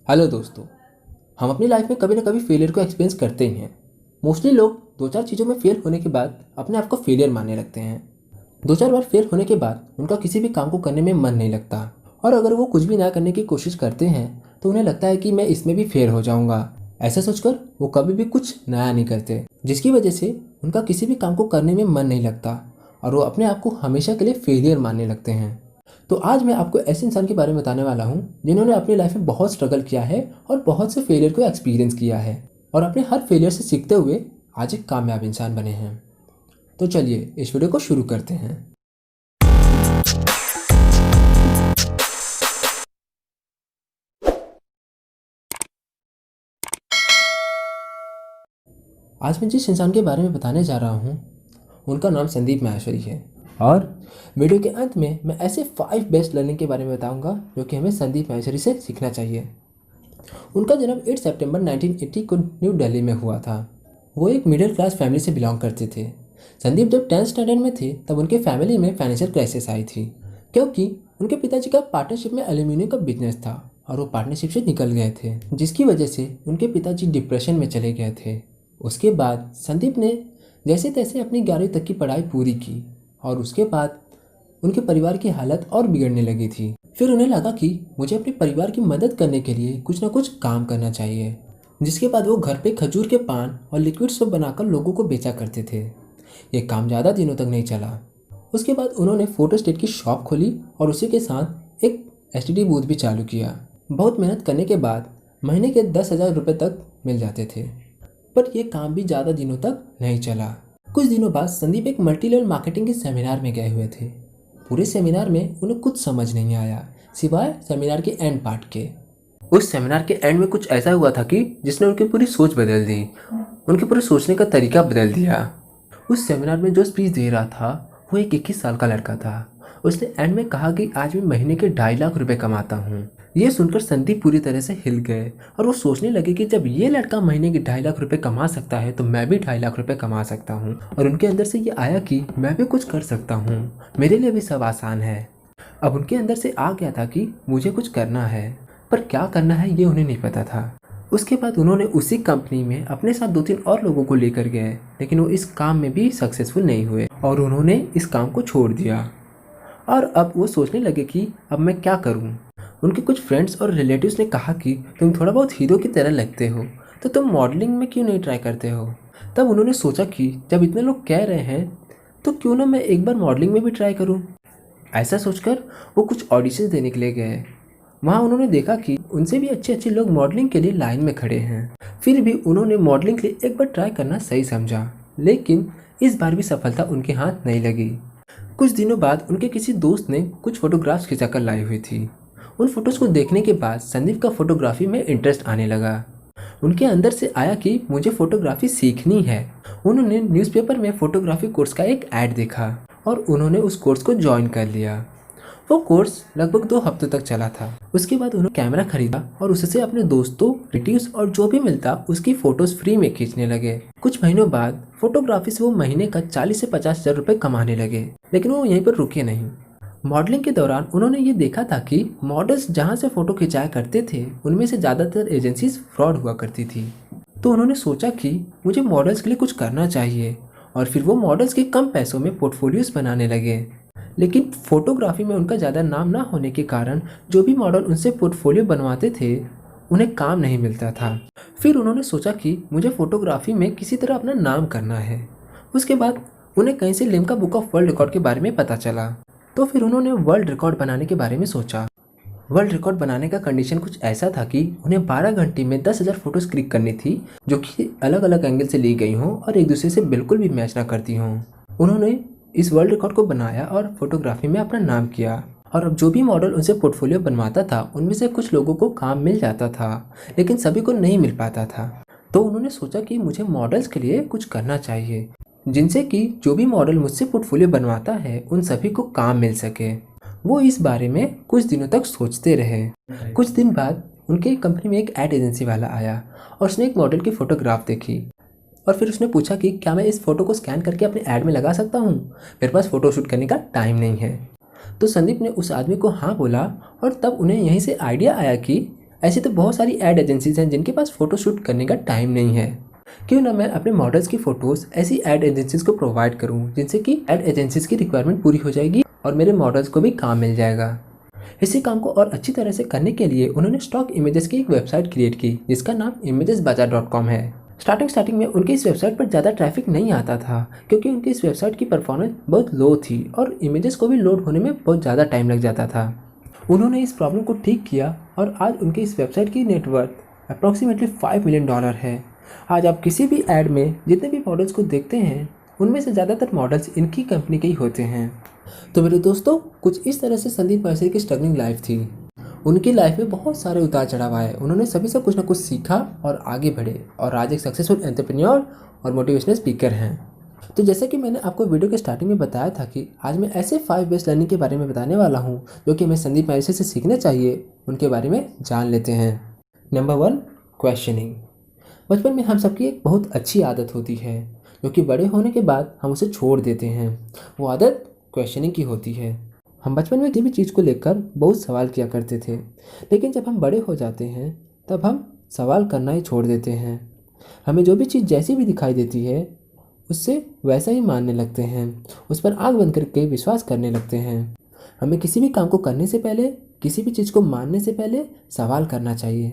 Hello दोस्तों। हम अपनी लाइफ में कभी ना कभी फेलियर को एक्सपीरियंस करते ही हैं। मोस्टली लोग दो चार चीज़ों में फेल होने के बाद अपने आप को फेलियर मानने लगते हैं। दो चार बार फेल होने के बाद उनका किसी भी काम को करने में मन नहीं लगता, और अगर वो कुछ भी नया करने की कोशिश करते हैं तो उन्हें लगता है कि मैं इसमें भी फेल हो जाऊंगा। ऐसा सोचकर वो कभी भी कुछ नया नहीं करते, जिसकी वजह से उनका किसी भी काम को करने में मन नहीं लगता और वो अपने आप को हमेशा के लिए फेलियर मानने लगते हैं। तो आज मैं आपको ऐसे इंसान के बारे में बताने वाला हूँ जिन्होंने अपनी लाइफ में बहुत स्ट्रगल किया है और बहुत से फेलियर को एक्सपीरियंस किया है और अपने हर फेलियर से सीखते हुए आज एक कामयाब इंसान बने हैं। तो चलिए इस वीडियो को शुरू करते हैं। आज मैं जिस इंसान के बारे में बताने जा रहा हूँ उनका नाम संदीप माहेश्वरी है, और वीडियो के अंत में मैं ऐसे 5 बेस्ट लर्निंग के बारे में बताऊंगा जो कि हमें संदीप माहेश्वरी से सीखना चाहिए। उनका जन्म 8 सितंबर 1980 को न्यू दिल्ली में हुआ था। वो एक मिडिल क्लास फैमिली से बिलोंग करते थे। संदीप जब 10th स्टैंडर्ड में थे तब उनके फैमिली में फाइनेंशियल क्राइसिस आई थी, क्योंकि उनके पिताजी का पार्टनरशिप में एल्यूमिनियम का बिजनेस था और वो पार्टनरशिप से निकल गए थे, जिसकी वजह से उनके पिताजी डिप्रेशन में चले गए थे। उसके बाद संदीप ने जैसे तैसे अपनी 11वीं तक की पढ़ाई पूरी की और उसके बाद उनके परिवार की हालत और बिगड़ने लगी थी। फिर उन्हें लगा कि मुझे अपने परिवार की मदद करने के लिए कुछ ना कुछ काम करना चाहिए, जिसके बाद वो घर पे खजूर के पान और लिक्विड सोप बनाकर लोगों को बेचा करते थे। ये काम ज़्यादा दिनों तक नहीं चला। उसके बाद उन्होंने फोटो स्टेट की शॉप खोली और उसी के साथ एक एसटीडी बूथ भी चालू किया। बहुत मेहनत करने के बाद महीने के 10,000 रुपये तक मिल जाते थे, पर यह काम भी ज़्यादा दिनों तक नहीं चला। कुछ दिनों बाद संदीप एक मल्टी लेवल मार्केटिंग के सेमिनार में गए हुए थे। पूरे सेमिनार में उन्हें कुछ समझ नहीं आया सिवाय सेमिनार के एंड पार्ट के। उस सेमिनार के एंड में कुछ ऐसा हुआ था कि जिसने उनकी पूरी सोच बदल दी, उनके पूरे सोचने का तरीका बदल दिया। उस सेमिनार में जो स्पीच दे रहा था वो एक 21 साल का लड़का था। उसने एंड में कहा कि आज मैं महीने के 2.5 लाख रुपए कमाता हूँ। ये सुनकर संदीप पूरी तरह से हिल गए और वो सोचने लगे कि जब ये लड़का महीने के 2.5 लाख रुपए कमा सकता है तो मैं भी 2.5 लाख रुपए कमा सकता हूँ। और उनके अंदर से ये आया कि मैं भी कुछ कर सकता हूँ, मेरे लिए भी सब आसान है। अब उनके अंदर से आ गया था कि मुझे कुछ करना है, पर क्या करना है ये उन्हें नहीं पता था। उसके बाद उन्होंने उसी कंपनी में अपने साथ 2-3 और लोगों को लेकर गए, लेकिन वो इस काम में भी सक्सेसफुल नहीं हुए और उन्होंने इस काम को छोड़ दिया। और अब वो सोचने लगे कि अब मैं क्या करूं। उनके कुछ फ्रेंड्स और रिलेटिव्स ने कहा कि तुम थोड़ा बहुत हीरो की तरह लगते हो, तो तुम मॉडलिंग में क्यों नहीं ट्राई करते हो। तब उन्होंने सोचा कि जब इतने लोग कह रहे हैं तो क्यों ना मैं एक बार मॉडलिंग में भी ट्राई करूं। ऐसा सोचकर वो कुछ ऑडिशंस देने के लिए गए। वहाँ उन्होंने देखा कि उनसे भी अच्छे अच्छे लोग मॉडलिंग के लिए लाइन में खड़े हैं। फिर भी उन्होंने मॉडलिंग के लिए एक बार ट्राई करना सही समझा, लेकिन इस बार भी सफलता उनके हाथ नहीं लगी। कुछ दिनों बाद उनके किसी दोस्त ने कुछ फोटोग्राफ्स खिंचाकर लाई हुई थी। उन फोटोज़ को देखने के बाद संदीप का फोटोग्राफी में इंटरेस्ट आने लगा। उनके अंदर से आया कि मुझे फोटोग्राफी सीखनी है। उन्होंने न्यूज़पेपर में फोटोग्राफी कोर्स का एक ऐड देखा और उन्होंने उस कोर्स को ज्वाइन कर लिया। वो कोर्स लगभग 2 हफ्तों तक चला था। उसके बाद उन्होंने कैमरा खरीदा और उससे अपने दोस्तों, रिलेटिव्स और जो भी मिलता उसकी फोटोज फ्री में खींचने लगे। कुछ महीनों बाद फोटोग्राफी से वो महीने का 40 से 50 हज़ार रुपये कमाने लगे, लेकिन वो यहीं पर रुके नहीं। मॉडलिंग के दौरान उन्होंने ये देखा था कि मॉडल्स जहाँ से फोटो खिंचाया करते थे उनमें से ज़्यादातर एजेंसीज फ्रॉड हुआ करती थी। तो उन्होंने सोचा कि मुझे मॉडल्स के लिए कुछ करना चाहिए, और फिर वो मॉडल्स के कम पैसों में पोर्टफोलियोज बनाने लगे। लेकिन फोटोग्राफी में उनका ज़्यादा नाम ना होने के कारण जो भी मॉडल उनसे पोर्टफोलियो बनवाते थे उन्हें काम नहीं मिलता था। फिर उन्होंने सोचा कि मुझे फोटोग्राफी में किसी तरह अपना नाम करना है। उसके बाद उन्हें कहीं से Limca book of world record के बारे में पता चला, तो फिर उन्होंने वर्ल्ड रिकॉर्ड बनाने के बारे में सोचा। वर्ल्ड रिकॉर्ड बनाने का कंडीशन कुछ ऐसा था कि उन्हें 12 घंटे में 10,000 फोटोज़ क्लिक करनी थी, जो कि अलग अलग एंगल से ली गई हों और एक दूसरे से बिल्कुल भी मैच ना करती हों। उन्होंने इस वर्ल्ड रिकॉर्ड को बनाया और फोटोग्राफी में अपना नाम किया। और अब जो भी मॉडल उनसे पोर्टफोलियो बनवाता था उनमें से कुछ लोगों को काम मिल जाता था, लेकिन सभी को नहीं मिल पाता था। तो उन्होंने सोचा कि मुझे मॉडल्स के लिए कुछ करना चाहिए, जिनसे कि जो भी मॉडल मुझसे पोर्टफोलियो बनवाता है उन सभी को काम मिल सके। वो इस बारे में कुछ दिनों तक सोचते रहे। कुछ दिन बाद उनके कंपनी में एक एड एजेंसी वाला आया और उसने एक मॉडल की फ़ोटोग्राफ देखी और फिर उसने पूछा कि क्या मैं इस फ़ोटो को स्कैन करके अपने ऐड में लगा सकता हूँ, मेरे पास फ़ोटो शूट करने का टाइम नहीं है। तो संदीप ने उस आदमी को हाँ बोला और तब उन्हें यहीं से आइडिया आया कि ऐसी तो बहुत सारी एड एजेंसीज हैं जिनके पास फ़ोटो शूट करने का टाइम नहीं है। क्यों ना मैं अपने मॉडल्स की फ़ोटोज़ ऐसी एड एजेंसीज को प्रोवाइड करूं, जिनसे कि एड एजेंसीज की रिक्वायरमेंट पूरी हो जाएगी और मेरे मॉडल्स को भी काम मिल जाएगा। इसी काम को और अच्छी तरह से करने के लिए उन्होंने स्टॉक इमेजेस की एक वेबसाइट क्रिएट की, जिसका नाम imagesbazaar.com है। स्टार्टिंग में उनकी इस वेबसाइट पर ज़्यादा ट्रैफिक नहीं आता था, क्योंकि उनकी इस वेबसाइट की परफॉर्मेंस बहुत लो थी और इमेजेस को भी लोड होने में बहुत ज़्यादा टाइम लग जाता था। उन्होंने इस प्रॉब्लम को ठीक किया और आज उनकी इस वेबसाइट की नेटवर्थ अप्रॉक्सीमेटली $5 मिलियन है। आज आप किसी भी ऐड में जितने भी मॉडल्स को देखते हैं, उनमें से ज़्यादातर मॉडल्स इनकी कंपनी के ही होते हैं। तो मेरे दोस्तों, कुछ इस तरह से संदीप माहेश्वरी की स्ट्रगलिंग लाइफ थी। उनकी लाइफ में बहुत सारे उतार चढ़ाव आए। उन्होंने सभी से कुछ ना कुछ सीखा और आगे बढ़े और आज एक सक्सेसफुल एंटरप्रेन्योर और मोटिवेशनल स्पीकर हैं। तो जैसे कि मैंने आपको वीडियो के स्टार्टिंग में बताया था कि आज मैं ऐसे 5 बेस्ट लर्निंग के बारे में बताने वाला हूँ जो कि हमें संदीप माहेश्वरी से सीखना चाहिए। उनके बारे में जान लेते हैं। Number 1, questioning. बचपन में हम सबकी एक बहुत अच्छी आदत होती है, जो कि बड़े होने के बाद हम उसे छोड़ देते हैं। वो आदत क्वेश्चनिंग की होती है। हम बचपन में किसी भी चीज़ को लेकर बहुत सवाल किया करते थे, लेकिन जब हम बड़े हो जाते हैं तब हम सवाल करना ही छोड़ देते हैं। हमें जो भी चीज़ जैसी भी दिखाई देती है उससे वैसा ही मानने लगते हैं, उस पर आँख बंद करके विश्वास करने लगते हैं। हमें किसी भी काम को करने से पहले, किसी भी चीज़ को मानने से पहले सवाल करना चाहिए।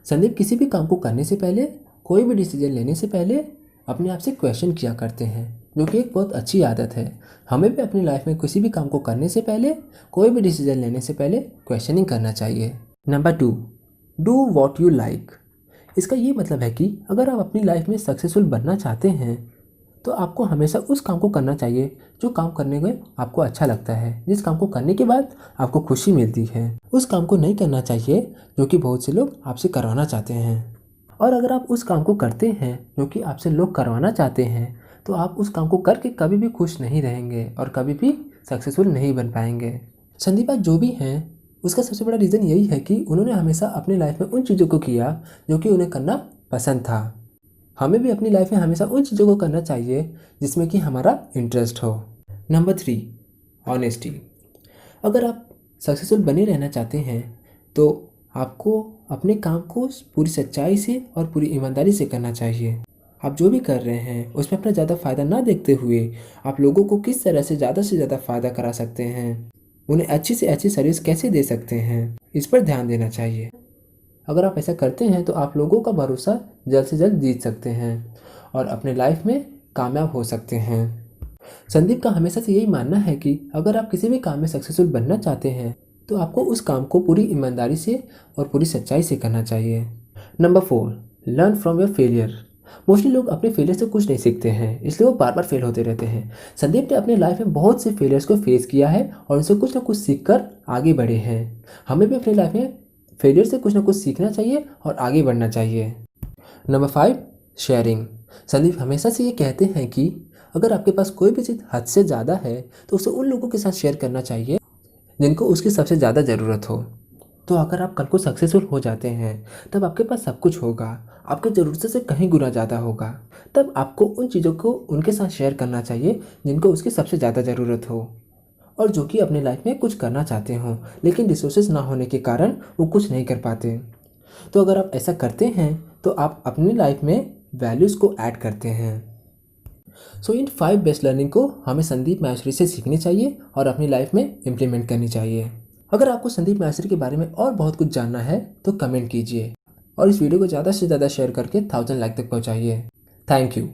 संदीप किसी भी काम को करने से पहले, कोई भी डिसीजन लेने से पहले अपने आप से क्वेश्चन किया करते हैं, जो कि एक बहुत अच्छी आदत है। हमें भी अपनी लाइफ में किसी भी काम को करने से पहले, कोई भी डिसीजन लेने से पहले क्वेश्चनिंग करना चाहिए। Number 2, do what you like. इसका ये मतलब है कि अगर आप अपनी लाइफ में सक्सेसफुल बनना चाहते हैं तो आपको हमेशा उस काम को करना चाहिए जो काम करने में आपको अच्छा लगता है, जिस काम को करने के बाद आपको खुशी मिलती है। उस काम को नहीं करना चाहिए जो कि बहुत से लोग आपसे करवाना चाहते हैं। और अगर आप उस काम को करते हैं जो कि आपसे लोग करवाना चाहते हैं, तो आप उस काम को करके कभी भी खुश नहीं रहेंगे और कभी भी सक्सेसफुल नहीं बन पाएंगे। संदीप जो भी हैं, उसका सबसे बड़ा रीज़न यही है कि उन्होंने हमेशा अपनी लाइफ में उन चीज़ों को किया जो कि उन्हें करना पसंद था। हमें भी अपनी लाइफ में हमेशा उन चीज़ों को करना चाहिए जिसमें कि हमारा इंटरेस्ट हो। Number 3, honesty. अगर आप सक्सेसफुल बने रहना चाहते हैं तो आपको अपने काम को पूरी सच्चाई से और पूरी ईमानदारी से करना चाहिए। आप जो भी कर रहे हैं उसमें अपना ज़्यादा फ़ायदा ना देखते हुए आप लोगों को किस तरह से ज़्यादा फ़ायदा करा सकते हैं, उन्हें अच्छी से अच्छी सर्विस कैसे दे सकते हैं, इस पर ध्यान देना चाहिए। अगर आप ऐसा करते हैं तो आप लोगों का भरोसा जल्द से जल्द जीत सकते हैं और अपने लाइफ में कामयाब हो सकते हैं। संदीप का हमेशा से यही मानना है कि अगर आप किसी भी काम में सक्सेसफुल बनना चाहते हैं तो आपको उस काम को पूरी ईमानदारी से और पूरी सच्चाई से करना चाहिए। Number 4, learn from your failure. Mostly लोग अपने फेलियर से कुछ नहीं सीखते हैं, इसलिए वो बार बार फेल होते रहते हैं। संदीप ने अपने लाइफ में बहुत से फेलियर्स को फेस किया है और उनसे कुछ ना कुछ सीख कर आगे बढ़े हैं। हमें भी अपनी लाइफ में फेलियर से कुछ ना कुछ सीखना चाहिए और आगे बढ़ना चाहिए। Number 5, sharing. संदीप हमेशा से ये कहते हैं कि अगर आपके पास कोई भी चीज़ हद से ज़्यादा है तो उसे उन लोगों के साथ शेयर करना चाहिए जिनको उसकी सबसे ज़्यादा ज़रूरत हो। तो अगर आप कल को सक्सेसफुल हो जाते हैं तब आपके पास सब कुछ होगा, आपकी ज़रूरत से कहीं गुना ज़्यादा होगा। तब आपको उन चीज़ों को उनके साथ शेयर करना चाहिए जिनको उसकी सबसे ज़्यादा ज़रूरत हो और जो कि अपने लाइफ में कुछ करना चाहते हों, लेकिन रिसोर्सेज ना होने के कारण वो कुछ नहीं कर पाते। तो अगर आप ऐसा करते हैं तो आप अपनी लाइफ में वैल्यूज़ को ऐड करते हैं। सो इन 5 बेस्ट लर्निंग को हमें संदीप माहेश्वरी से सीखनी चाहिए और अपनी लाइफ में इम्प्लीमेंट करनी चाहिए। अगर आपको संदीप माहेश्वरी के बारे में और बहुत कुछ जानना है तो कमेंट कीजिए और इस वीडियो को ज़्यादा से ज़्यादा शेयर करके 1000 लाइक तक पहुँचाइए। Thank you.